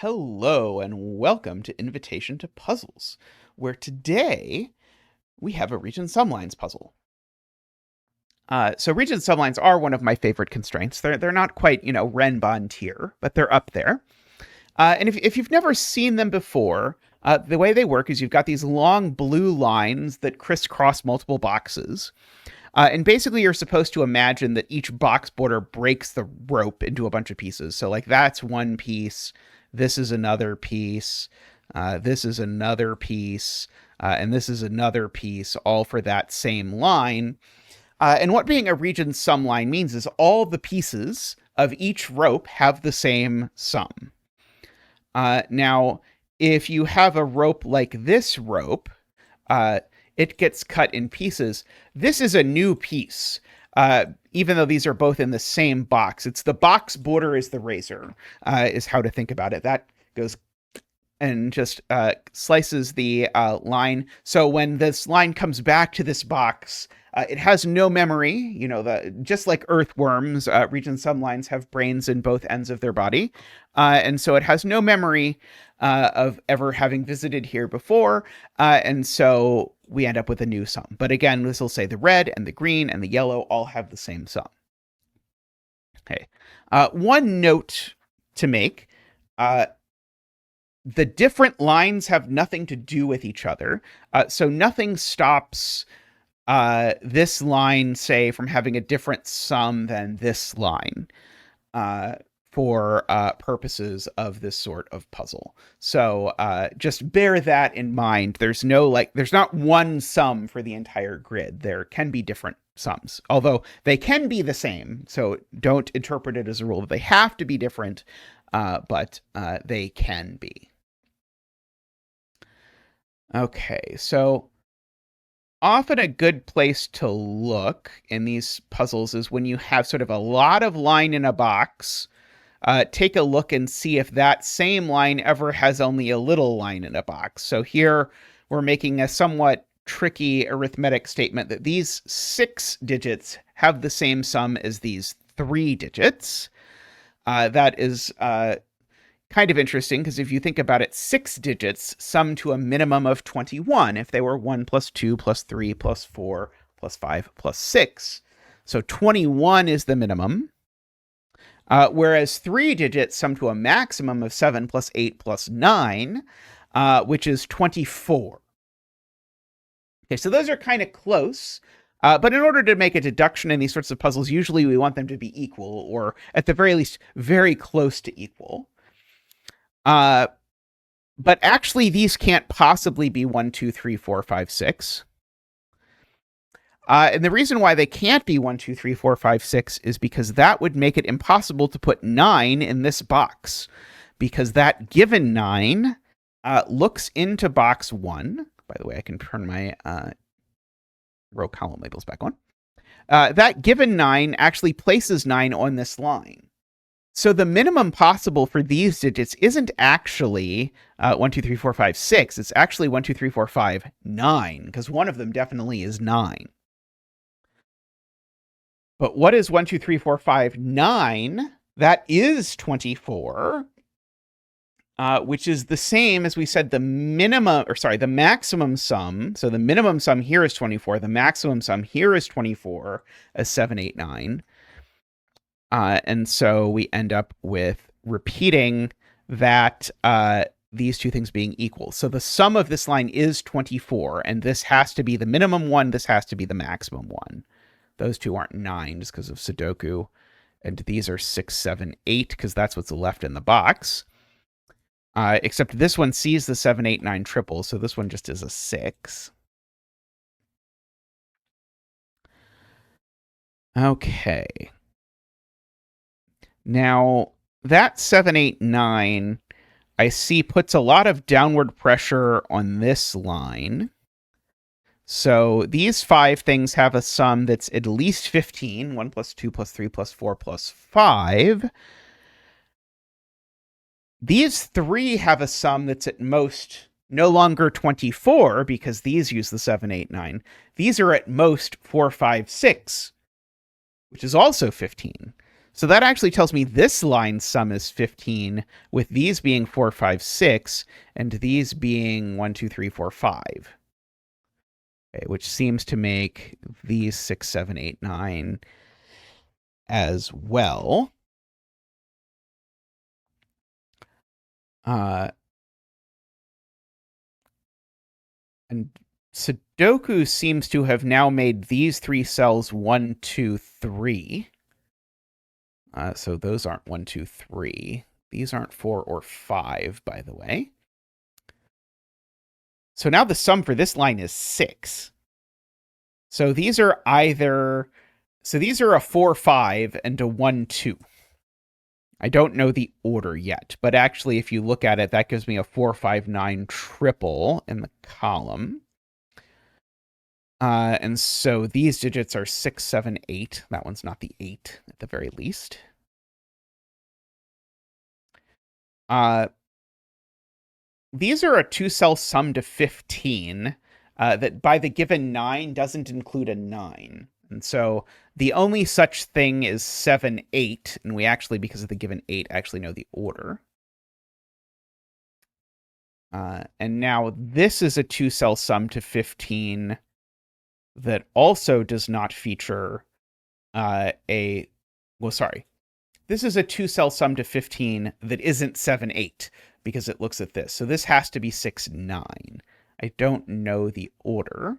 Hello and welcome to Invitation to Puzzles, where today we have a region sumlines puzzle. So region sumlines are one of my favorite constraints. They're not quite, Renbon tier, but they're up there. And if you've never seen them before, the way they work is you've got these long blue lines that crisscross multiple boxes. And basically, you're supposed to imagine that each box border breaks the rope into a bunch of pieces. So, like, that's one piece. This is another piece. This is another piece. And this is another piece, all for that same line. And what being a region sum line means is all the pieces of each rope have the same sum. Now, if you have a rope like this rope, it gets cut in pieces. This is a new piece, even though these are both in the same box. It's the box border is the razor, is how to think about it. That goes and just slices the line. So when this line comes back to this box, it has no memory. Just like earthworms, region sum lines have brains in both ends of their body. And so it has no memory of ever having visited here before. And so we end up with a new sum. But again, this will say the red and the green and the yellow all have the same sum. Okay. One note to make. The different lines have nothing to do with each other. So nothing stops this line, say, from having a different sum than this line for purposes of this sort of puzzle. So just bear that in mind. There's not one sum for the entire grid. There can be different sums, although they can be the same. So don't interpret it as a rule that they have to be different, but they can be. Okay, so often a good place to look in these puzzles is when you have sort of a lot of line in a box. Take a look and see if that same line ever has only a little line in a box. So here we're making a somewhat tricky arithmetic statement that these 6 digits have the same sum as these 3 digits. That is kind of interesting because if you think about it, 6 digits sum to a minimum of 21 if they were 1 plus 2 plus 3 plus 4 plus 5 plus 6. So 21 is the minimum. Whereas 3 digits sum to a maximum of 7 plus 8 plus 9, which is 24. Okay, so those are kind of close. But in order to make a deduction in these sorts of puzzles, usually we want them to be equal, or at the very least, very close to equal. But actually, these can't possibly be 1, 2, 3, 4, 5, 6. And the reason why they can't be 1, 2, 3, 4, 5, 6 is because that would make it impossible to put 9 in this box, because that given 9 looks into box 1. By the way, I can turn my row column labels back on. That given 9 actually places 9 on this line. So the minimum possible for these digits isn't actually 1, 2, 3, 4, 5, 6. It's actually 1, 2, 3, 4, 5, 9, because one of them definitely is 9. But what is 1, 2, 3, 4, 5, 9? That is 24, which is the same as we said the maximum sum. So the minimum sum here is 24. The maximum sum here is 24 as 7, 8, 9. And so we end up with repeating that these two things being equal. So the sum of this line is 24, and this has to be the minimum one. This has to be the maximum one. Those two aren't 9 just because of Sudoku. And these are 6, 7, 8 because that's what's left in the box. Except this one sees the 7, 8, 9 triple, so this one just is a 6. Okay. Now, that 7, 8, 9, I see puts a lot of downward pressure on this line. So these 5 things have a sum that's at least 15. 1 plus 2 plus 3 plus 4 plus 5. These 3 have a sum that's at most no longer 24 because these use the 7, 8, 9. These are at most 4, 5, 6, which is also 15. So that actually tells me this line's sum is 15, with these being 4, 5, 6, and these being 1, 2, 3, 4, 5. Okay, which seems to make these 6, 7, 8, 9 as well. And Sudoku seems to have now made these 3 cells 1, 2, 3. So those aren't 1, 2, 3. These aren't 4 or 5, by the way. So now the sum for this line is 6. So these are either... So these are a 4, 5 and a 1, 2. I don't know the order yet, but actually if you look at it, that gives me a 4, 5, 9 triple in the column. And so these digits are 6, 7, 8. That one's not the 8 at the very least. These are a 2-cell sum to 15 that by the given 9 doesn't include a 9. And so the only such thing is 7, 8, and we actually, because of the given 8, actually know the order. And now this is a 2-cell sum to 15 that also does not feature this is a 2-cell sum to 15 that isn't 7, 8, because it looks at this. So this has to be 6, 9. I don't know the order.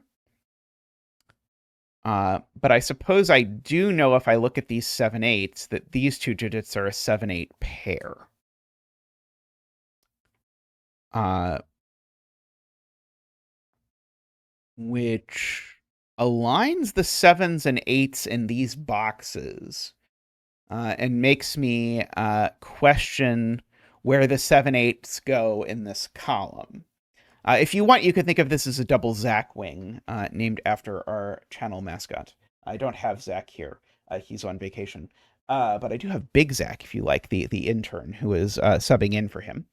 But I suppose I do know if I look at these 7, 8s that these two digits are a 7, 8 pair. Which aligns the 7s and 8s in these boxes and makes me question where the 7, 8s go in this column. If you want, you could think of this as a double Zach wing, named after our channel mascot. I don't have Zach here. He's on vacation. But I do have Big Zach, if you like, the intern who is subbing in for him.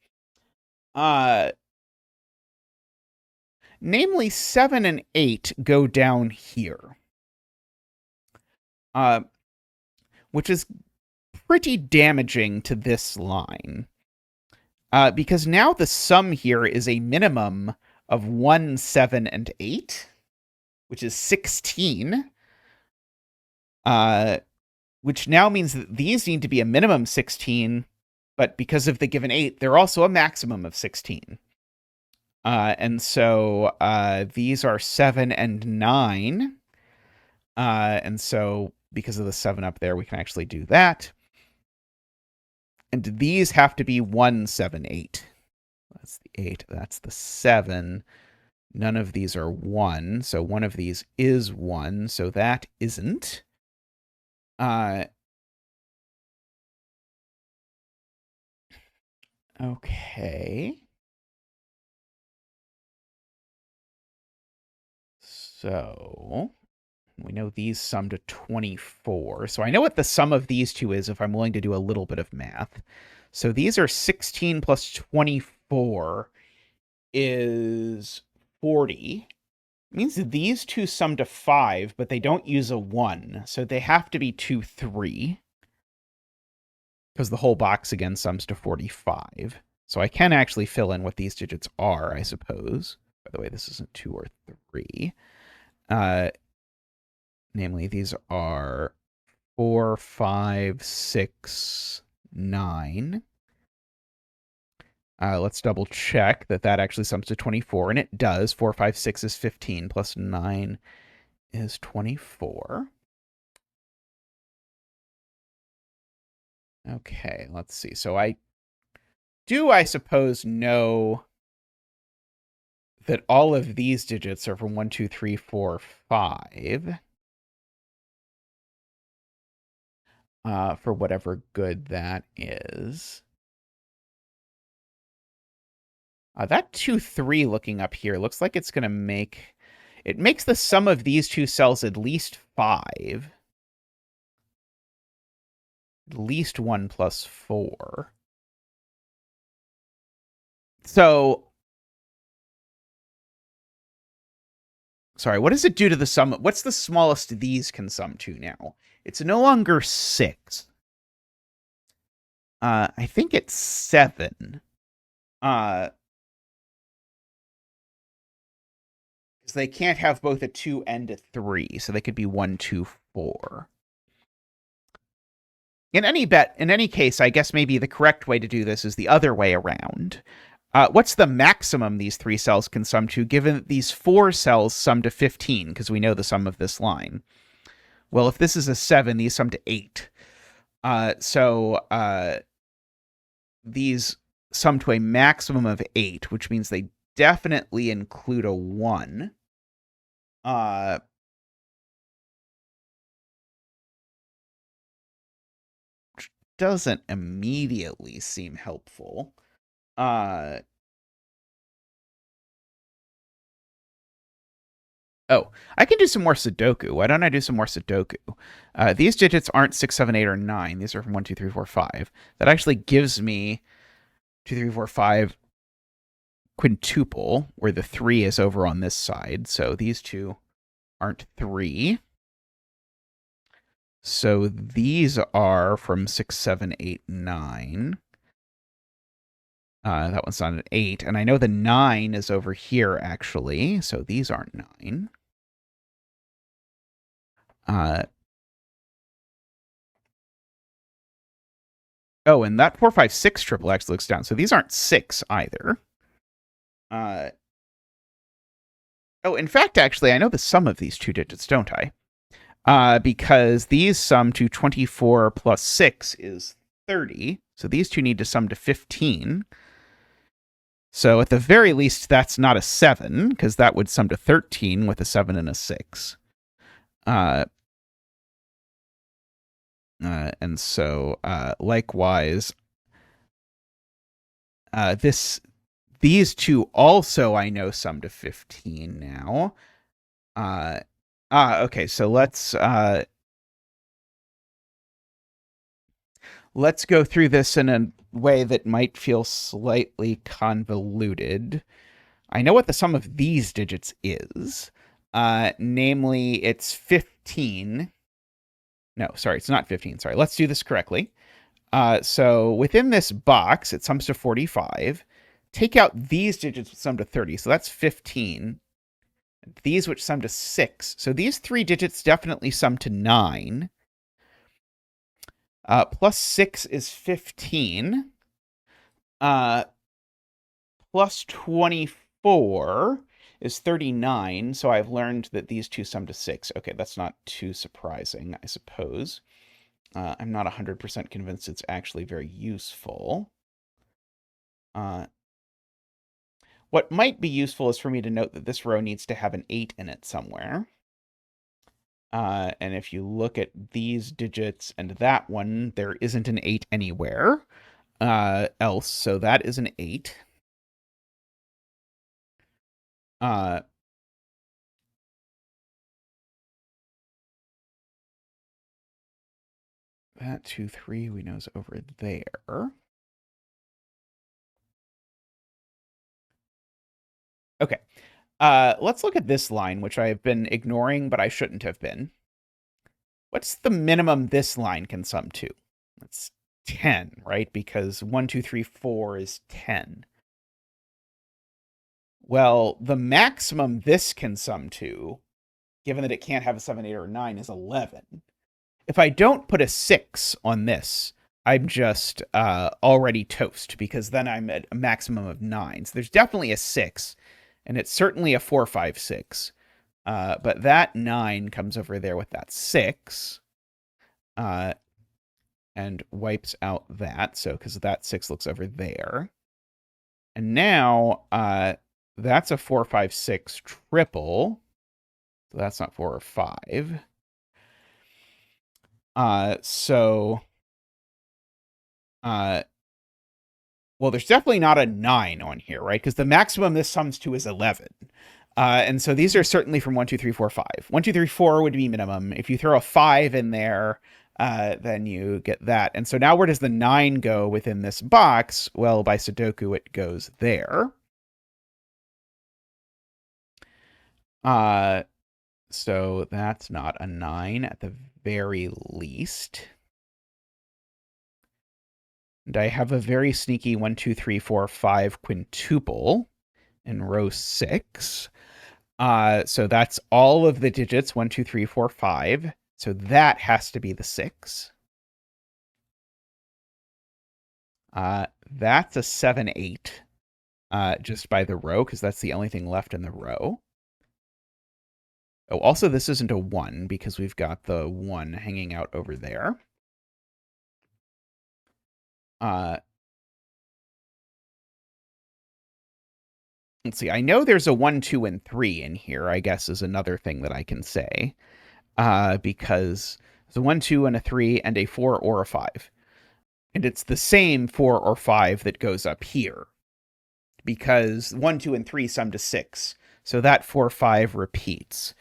Namely, 7 and 8 go down here. Which is pretty damaging to this line. Because now the sum here is a minimum of 1, 7, and 8, which is 16. Which now means that these need to be a minimum 16, but because of the given 8, they're also a maximum of 16. And so these are 7 and 9. And so because of the 7 up there, we can actually do that. And these have to be 1, 7, 8. That's the 8. That's the 7. None of these are 1. So one of these is 1. So that isn't. Okay. So we know these sum to 24. So I know what the sum of these two is if I'm willing to do a little bit of math. So these are 16 plus 24 is 40. It means that these two sum to 5, but they don't use a 1. So they have to be 2, 3. Because the whole box again sums to 45. So I can actually fill in what these digits are, I suppose. By the way, this isn't 2 or 3. Namely, these are 4, 5, 6, 9. Let's double check that actually sums to 24, and it does. 4, 5, 6 is 15, plus 9 is 24. Okay, let's see. So I suppose, know that all of these digits are from 1, 2, 3, 4, 5. For whatever good that is. That 2, 3 looking up here looks like it's going to make... It makes the sum of these two cells at least 5. At least 1 plus 4. So... Sorry, what does it do to the sum? What's the smallest these can sum to now? It's no longer 6. I think it's 7. Because they can't have both a 2 and a 3, so they could be 1, 2, 4. In any case, I guess maybe the correct way to do this is the other way around. What's the maximum these 3 cells can sum to, given that these 4 cells sum to 15, because we know the sum of this line? Well, if this is a 7, these sum to 8. So these sum to a maximum of 8, which means they definitely include a 1. Which doesn't immediately seem helpful. Oh, I can do some more Sudoku. Why don't I do some more Sudoku? These digits aren't 6, 7, 8, or 9. These are from 1, 2, 3, 4, 5. That actually gives me 2, 3, 4, 5 quintuple, where the 3 is over on this side. So these two aren't 3. So these are from 6, 7, 8, 9. That one's not an 8. And I know the 9 is over here, actually. So these aren't 9. Oh, and that 4, 5, 6 triple X looks down. So these aren't 6 either. Oh, in fact, actually, I know the sum of these two digits, don't I? Because these sum to 24 plus 6 is 30. So these two need to sum to 15. So at the very least, that's not a 7, because that would sum to 13 with a 7 and a 6. And so, likewise, these two also, I know, sum to 15 now. Okay, so let's go through this in a way that might feel slightly convoluted. I know what the sum of these digits is. Namely, it's 15. No, sorry, it's not 15. Sorry, let's do this correctly. So within this box, it sums to 45. Take out these digits which sum to 30. So that's 15. These which sum to 6. So these 3 digits definitely sum to 9. Plus 6 is 15. Plus 24 is 39. So I've learned that these two sum to 6. Okay, that's not too surprising, I suppose. I'm not 100% convinced it's actually very useful. What might be useful is for me to note that this row needs to have an 8 in it somewhere. And if you look at these digits and that one, there isn't an 8 anywhere else, so that is an 8. That 2, 3 we know is over there. Okay. Let's look at this line, which I've been ignoring, but I shouldn't have been. What's the minimum this line can sum to? It's 10, right? Because 1, 2, 3, 4 is 10. Well, the maximum this can sum to, given that it can't have a 7, 8, or 9, is 11. If I don't put a 6 on this, I'm just already toast, because then I'm at a maximum of 9. So there's definitely a 6, and it's certainly a 4, 5, 6. But that 9 comes over there with that 6 and wipes out that. So because that 6 looks over there. And now that's a 4, 5, 6 triple. So that's not 4 or 5. Well, there's definitely not a 9 on here, right? Because the maximum this sums to is 11. And so these are certainly from 1, 2, 3, 4, 5. 1, 2, 3, 4 would be minimum. If you throw a 5 in there, then you get that. And so now where does the 9 go within this box? Well, by Sudoku, it goes there. So that's not a 9 at the very least. And I have a very sneaky 1, 2, 3, 4, 5 quintuple in row 6. So that's all of the digits, 1, 2, 3, 4, 5. So that has to be the 6. That's a 7, 8, just by the row, because that's the only thing left in the row. Oh, also, this isn't a 1, because we've got the 1 hanging out over there. Let's see. I know there's a 1, 2, and 3 in here, I guess, is another thing that I can say. Because there's a 1, 2, and a 3, and a 4 or a 5. And it's the same 4 or 5 that goes up here. Because 1, 2, and 3 sum to 6. So that 4, 5 repeats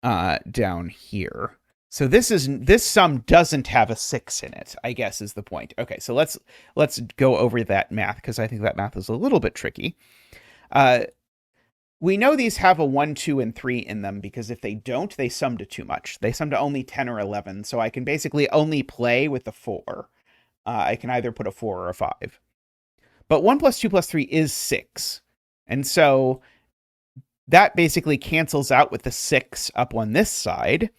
down here. So this sum doesn't have a 6 in it, I guess, is the point. Okay, so let's go over that math, because I think that math is a little bit tricky. We know these have a 1, 2, and 3 in them, because if they don't, they sum to too much. They sum to only 10 or 11, so I can basically only play with the 4. I can either put a 4 or a 5. But 1 plus 2 plus 3 is 6. And so that basically cancels out with the 6 up on this side.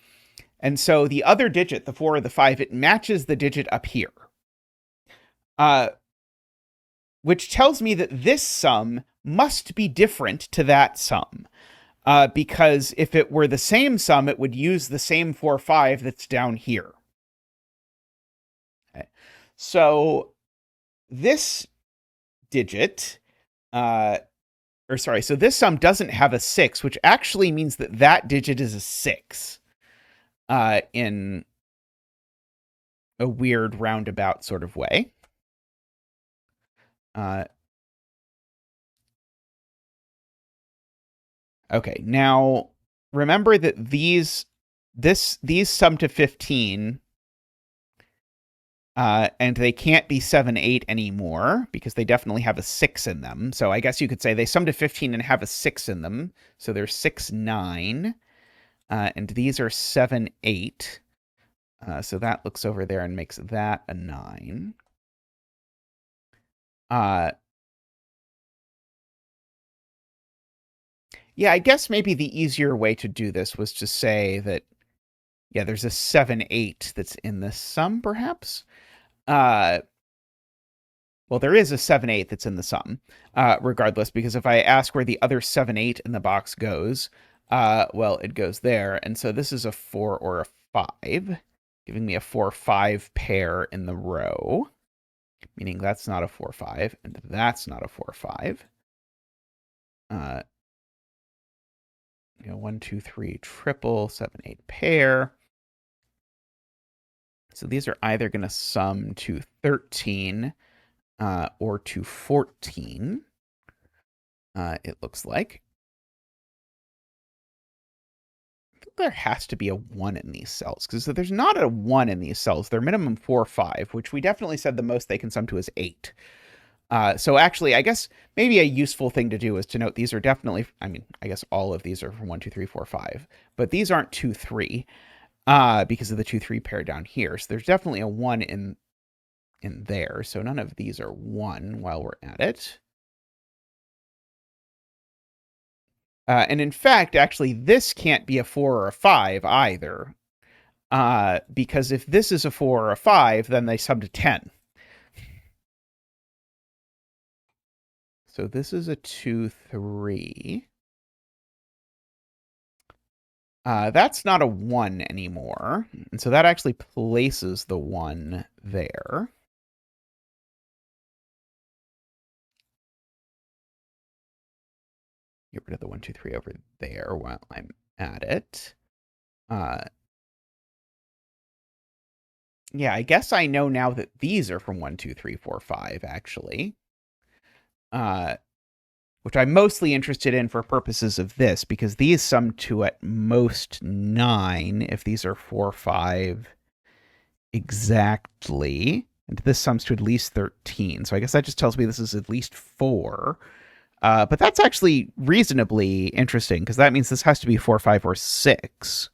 And so the other digit, the 4 or the 5, it matches the digit up here. Which tells me that this sum must be different to that sum. Because if it were the same sum, it would use the same 4, 5 that's down here. Okay. So this digit, so this sum doesn't have a 6, which actually means that that digit is a 6 in a weird roundabout sort of way. Okay, now remember that these sum to 15, and they can't be 7, 8 anymore, because they definitely have a 6 in them. So I guess you could say they sum to 15 and have a 6 in them. So they're 6, 9. And these are 7, 8. So that looks over there and makes that a 9. Yeah, I guess maybe the easier way to do this was to say that, yeah, there's a 7, 8 that's in this sum, perhaps. Well, there is a 7, 8 that's in the sum, regardless, because if I ask where the other 7, 8 in the box goes, well, it goes there. And so this is a 4 or a 5, giving me a 4, 5 pair in the row, meaning that's not a 4, 5, and that's not a 4, 5. 1, 2, 3, triple, 7, 8 pair. So these are either going to sum to 13 or to 14, it looks like. I think there has to be a 1 in these cells, because if there's not a 1 in these cells, they're minimum 4, 5, which we definitely said the most they can sum to is 8. So actually, I guess maybe a useful thing to do is to note these are definitely, I mean, I guess all of these are from 1, 2, 3, 4, 5, but these aren't 2, 3, because of the 2, 3 pair down here. So there's definitely a 1 in there. So none of these are 1 while we're at it. And in fact, actually, this can't be a 4 or a 5 either. Because if this is a 4 or a 5, then they sum to 10. So this is a 2, 3. That's not a 1 anymore. And so that actually places the 1 there. Get rid of the 1, 2, 3 over there while I'm at it. Yeah, I guess I know now that these are from 1, 2, 3, 4, 5, actually. Which I'm mostly interested in for purposes of this, because these sum to at most 9, if these are 4, 5 exactly. And this sums to at least 13. So I guess that just tells me this is at least 4. But that's actually reasonably interesting, because that means this has to be 4, 5, or 6.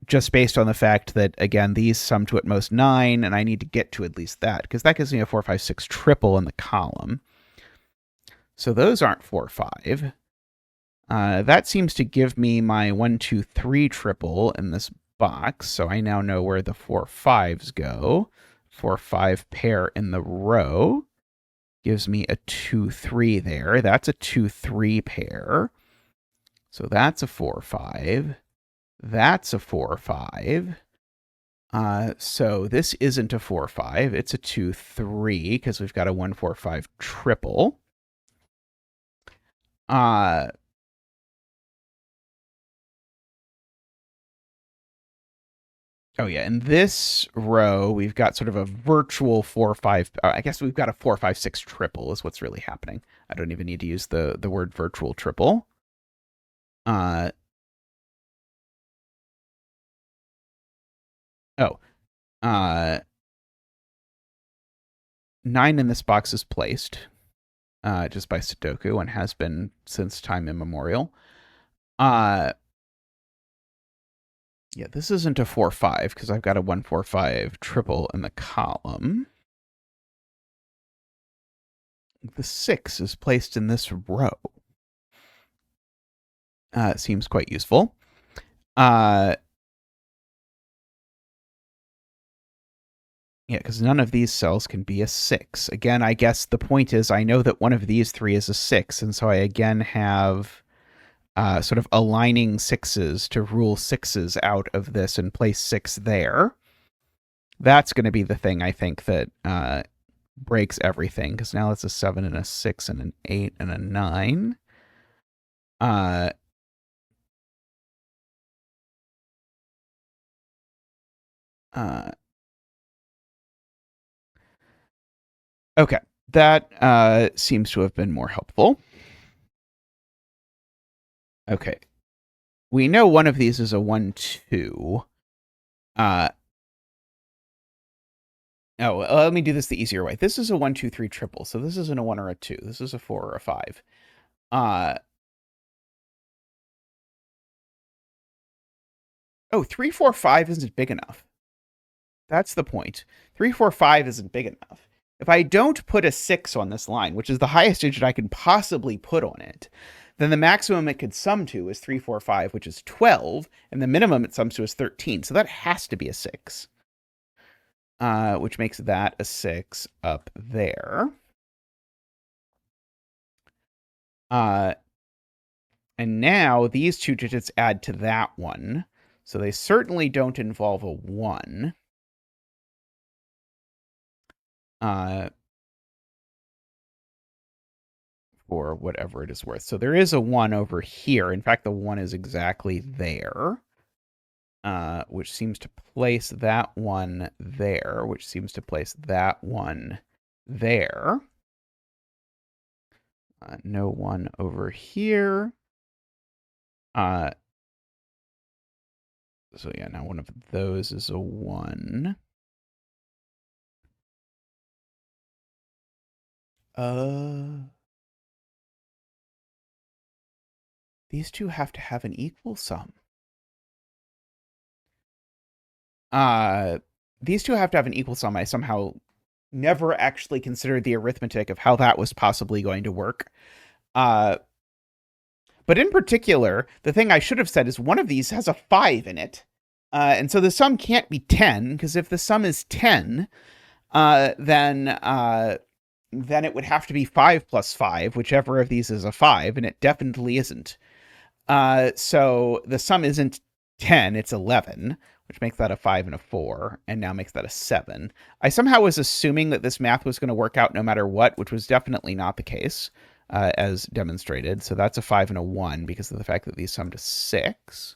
just based on the fact that, again, these sum to at most 9, and I need to get to at least that, because that gives me a 4, 5, 6 triple in the column. So those aren't 4, 5. That seems to give me my 1, 2, 3 triple in this box, so I now know where the 4, 5s go. 4, 5 pair in the row gives me a 2, 3 there. That's a 2, 3 pair. So that's a 4, 5. That's a 4, 5. So this isn't a 4, 5. It's a 2, 3 because we've got a 1, 4, 5 triple. Oh, yeah. In this row, we've got sort of a virtual 4, 5. I guess we've got a 4, 5, 6 triple is what's really happening. I don't even need to use the word virtual triple. Oh. 9 in this box is placed just by Sudoku and has been since time immemorial. Yeah, this isn't a 4, 5 because I've got a 1, 4, 5 triple in the column. The 6 is placed in this row. It seems quite useful. Yeah, because none of these cells can be a 6. Again, I guess the point is I know that one of these 3 is a 6, and so I again have sort of aligning 6s to rule 6s out of this and place 6 there. That's going to be the thing, I think, that breaks everything, because now it's a 7 and a 6 and an 8 and a 9. Okay, that seems to have been more helpful. Okay, we know one of these is a 1, 2. Let me do this the easier way. This is a 1, 2, 3 triple, so this isn't a 1 or a 2. This is a 4 or a 5. 3, 4, 5 isn't big enough. That's the point. 3, 4, 5 isn't big enough. If I don't put a 6 on this line, which is the highest digit I can possibly put on it, then the maximum it could sum to is 3, 4, 5, which is 12, and the minimum it sums to is 13. So that has to be a 6, which makes that a 6 up there. And now these two digits add to that one. So they certainly don't involve a 1. For whatever it is worth. So there is a 1 over here. In fact, the 1 is exactly there, which seems to place that one there, which seems to place that one there. No 1 over here. So yeah, now one of those is a 1. These two have to have an equal sum. These two have to have an equal sum. I somehow never actually considered the arithmetic of how that was possibly going to work. But in particular, the thing I should have said is one of these has a 5 in it. And so the sum can't be 10, because if the sum is 10, then it would have to be 5 plus 5, whichever of these is a 5, and it definitely isn't. So the sum isn't 10, it's 11, which makes that a 5 and a 4, and now makes that a 7. I somehow was assuming that this math was going to work out no matter what, which was definitely not the case, as demonstrated. So that's a 5 and a 1 because of the fact that these sum to 6.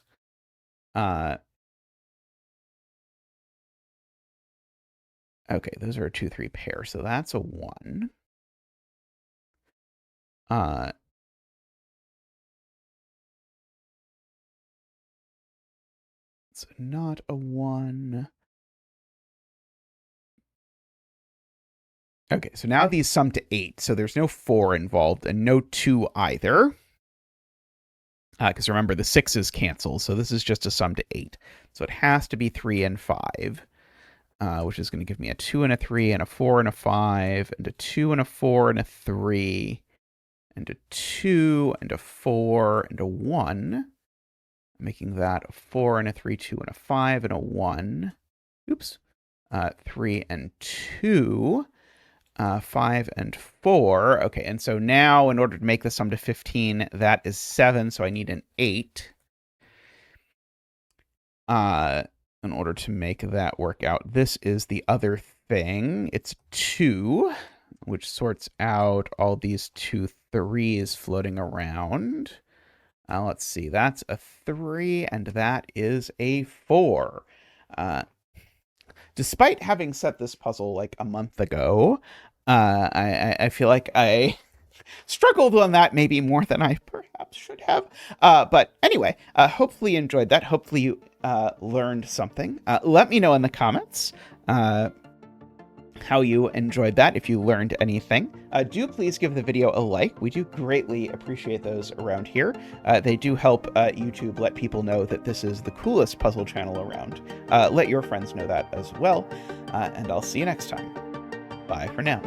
Okay, those are a 2, 3 pair, so that's a 1. It's not a 1. Okay, so now these sum to 8, so there's no 4 involved and no 2 either. because remember, the 6's cancel, so this is just a sum to 8. So it has to be 3 and 5, which is going to give me a 2 and a 3 and a 4 and a 5 and a 2 and a 4 and a 3 and a 2 and a 4 and a 1, making that a 4 and a 3, 2 and a 5 and a 1. Oops. 3 and 2. 5 and 4. Okay, and so now in order to make the sum to 15, that is 7, so I need an 8. In order to make that work out. This is the other thing. It's 2, which sorts out all these 2 3s floating around. Let's see, that's a 3, and that is a 4. Despite having set this puzzle like a month ago, I feel like I struggled on that maybe more than I perhaps should have. But anyway, hopefully you enjoyed that. Hopefully you learned something. Let me know in the comments how you enjoyed that, if you learned anything. Do please give the video a like. We do greatly appreciate those around here. They do help YouTube let people know that this is the coolest puzzle channel around. Let your friends know that as well. And I'll see you next time. Bye for now.